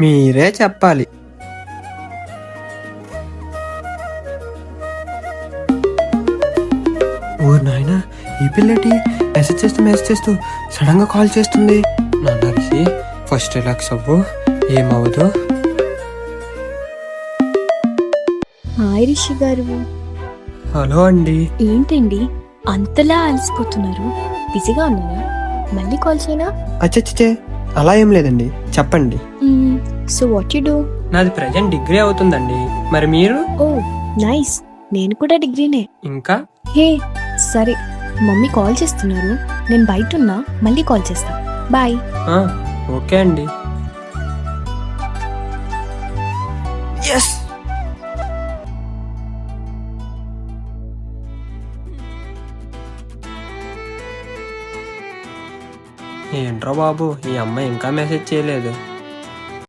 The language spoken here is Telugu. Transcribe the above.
మీరే చెప్పాలి. ఓ నాయనా, ఈ పిల్లటి మెసేజ్ చేస్తూ సడన్ గా కాల్ చేస్తుంది. నాన్నకి ఫస్ట్ రిలాక్స్ అవ్వు, ఏమవ్వదు. హాయ్ రిషి గారు. హలో అండి. ఏంటండి అంతలా అలసిపోతున్నారు? బిజీగా ఉన్నారా? మళ్ళీ కాల్ చేయనా? అచ్చచ్చే, అలా ఏం లేదండి, చెప్పండి. So what you do? నాది ప్రజెంట్ డిగ్రీ అవుతుందండి. మరి మీరు? ఓ నైస్, నేను కూడా డిగ్రీనే. ఇంకా హే సరే, మమ్మీ కాల్ చేస్తున్నారు, నేను బయట ఉన్నా, మళ్ళీ కాల్ చేస్తా. బాయ్. ఓకే అండి. ఎస్. ఏంట్రా బాబు, ఈ అమ్మాయి ఇంకా మెసేజ్ చేయలేదు.